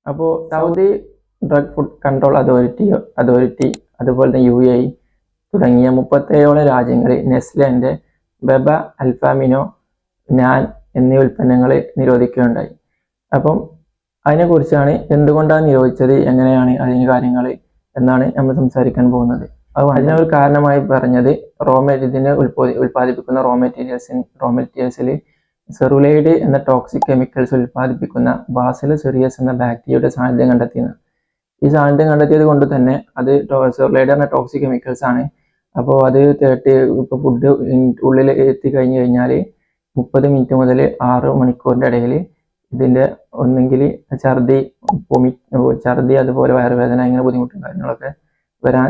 അപ്പോൾ Saudi drug food control authority അതുപോലെ തന്നെ UAE തുടങ്ങിയ 37ഓളം രാജ്യങ്ങളിൽ നെസ്ലെന്റെ ബെബ, അൽഫാമിനോ, നാൻ എന്നീ ഉൽപ്പന്നങ്ങൾ നിരോധിക്കുകയുണ്ടായി. അപ്പം അതിനെക്കുറിച്ചാണ് എന്തുകൊണ്ടാണ് നിരോധിച്ചത്, എങ്ങനെയാണ് അതിന് കാര്യങ്ങൾ എന്നാണ് നമ്മൾ സംസാരിക്കാൻ പോകുന്നത്. അപ്പോൾ അതിനൊരു കാരണമായി പറഞ്ഞത് ഇതിനെ ഉൽപ്പാദിപ്പിക്കുന്ന റോ മെറ്റീരിയൽസിൽ സെറുലൈഡ് എന്ന ടോക്സിക് കെമിക്കൽസ് ഉൽപ്പാദിപ്പിക്കുന്ന ബാസിലസ് സെറിയസ് എന്ന ബാക്ടീരിയയുടെ സാന്നിധ്യം കണ്ടെത്തിയത്. ഈ സാന്നിധ്യം കണ്ടെത്തിയത് കൊണ്ട് തന്നെ അത് സെറുലൈഡ് എന്ന ടോക്സിക് കെമിക്കൽസ് ആണ്. അപ്പോൾ അത് ഇപ്പോൾ ഫുഡ് ഉള്ളിൽ എത്തിക്കഴിഞ്ഞ് കഴിഞ്ഞാൽ 30 മിനിറ്റ് മുതൽ 6 മണിക്കൂറിൻ്റെ ഇടയിൽ ഇതിൻ്റെ ഒന്നെങ്കിൽ ഛർദി അതുപോലെ വയറുവേദന ഇങ്ങനെ ബുദ്ധിമുട്ടും കാര്യങ്ങളൊക്കെ വരാൻ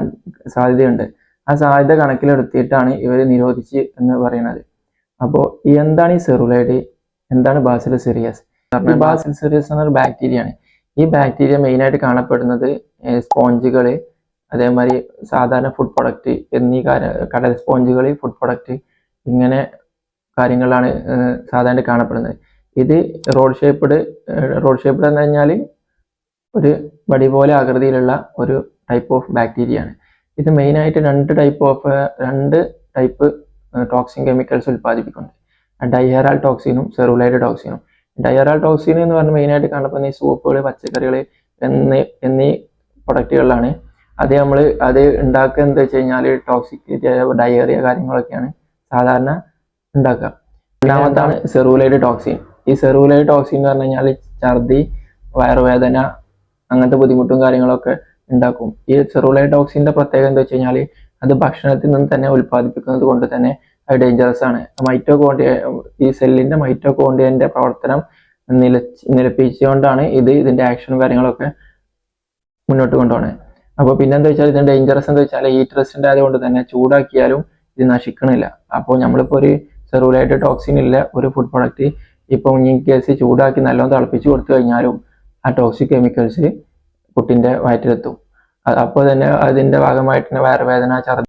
സാധ്യതയുണ്ട്. ആ സാധ്യത കണക്കിലെടുത്തിട്ടാണ് ഇവർ നിരോധിച്ച് എന്ന് പറയുന്നത്. അപ്പോൾ എന്താണ് ഈ സെറുലൈഡ്, എന്താണ് ബാസിലസ് സെറിയസ്? ബാസിലസ് സെറിയസ് എന്നൊരു ബാക്ടീരിയ ആണ്. ഈ ബാക്ടീരിയ മെയിനായിട്ട് കാണപ്പെടുന്നത് സ്പോഞ്ചുകൾ, അതേമാതിരി സാധാരണ ഫുഡ് പ്രൊഡക്റ്റ് എന്നീ കടൽ സ്പോഞ്ചുകൾ, ഫുഡ് പ്രൊഡക്റ്റ് ഇങ്ങനെ കാര്യങ്ങളാണ് സാധാരണ കാണപ്പെടുന്നത്. ഇത് റോഡ് ഷേപ്പ്ഡ് എന്ന് പറഞ്ഞാൽ ഒരു വടി പോലെ ആകൃതിയിലുള്ള ഒരു ടൈപ്പ് ഓഫ് ബാക്ടീരിയ ആണ്. ഇത് മെയിനായിട്ട് രണ്ട് ടൈപ്പ് ടോക്സിൻ കെമിക്കൽസ് ഉൽപ്പാദിപ്പിക്കുന്നുണ്ട്. ഡൈഹെറാൽ ടോക്സിനും സെറുലൈഡ് ടോക്സിനും. ഡൈഹെറാൽ ടോക്സിൻ എന്ന് പറഞ്ഞാൽ മെയിനായിട്ട് കാണപ്പെടുന്ന ഈ സൂപ്പുകൾ, പച്ചക്കറികൾ എന്നീ പ്രൊഡക്റ്റുകളിലാണ്. അത് ഉണ്ടാക്കുക എന്താ വെച്ച് കഴിഞ്ഞാൽ ടോക്സിക് ഡയേറിയ കാര്യങ്ങളൊക്കെയാണ് സാധാരണ ഉണ്ടാക്കുക. രണ്ടാമത്താണ് സെറുലൈഡ് ടോക്സിൻ. ഈ സെറുലൈഡ് ടോക്സിൻ എന്ന് പറഞ്ഞു കഴിഞ്ഞാൽ ഛർദി, വയറുവേദന അങ്ങനത്തെ ബുദ്ധിമുട്ടും കാര്യങ്ങളൊക്കെ ഉണ്ടാക്കും. ഈ സെറുലൈഡ് ടോക്സിന്റെ പ്രത്യേകത എന്താ വെച്ച് കഴിഞ്ഞാൽ അത് ഭക്ഷണത്തിൽ നിന്ന് തന്നെ ഉൽപ്പാദിപ്പിക്കുന്നത് കൊണ്ട് തന്നെ അത് ഡേഞ്ചറസ് ആണ്. ഈ സെല്ലിന്റെ മൈറ്റോകോൺഡ്രിയന്റെ പ്രവർത്തനം നിലപ്പിച്ചുകൊണ്ടാണ് ഇതിന്റെ ആക്ഷനും കാര്യങ്ങളൊക്കെ മുന്നോട്ട് കൊണ്ടുപോകുന്നത്. അപ്പോൾ പിന്നെന്താ വെച്ചാൽ ഇതിന്റെ ഡേഞ്ചറസ് എന്താ വെച്ചാൽ ഹീറ്റ് റെസിസ്റ്റന്റ് ആയതുകൊണ്ട് തന്നെ ചൂടാക്കിയാലും ഇത് നശിക്കണില്ല. അപ്പോൾ നമ്മളിപ്പോൾ ഒരു സെറുലൈഡ് ടോക്സിൻ ഇല്ല ഒരു ഫുഡ് പ്രൊഡക്റ്റ് ഇപ്പോൾ ഇൻ കേസ് ചൂടാക്കി നല്ലോണം തിളപ്പിച്ച് കൊടുത്തു കഴിഞ്ഞാലും ആ ടോക്സിക് കെമിക്കൽസ് കുട്ടിന്റെ വയറ്റിലെത്തും. അപ്പോൾ തന്നെ അതിന്റെ ഭാഗമായിട്ട് വയറുവേദന, ഛർദി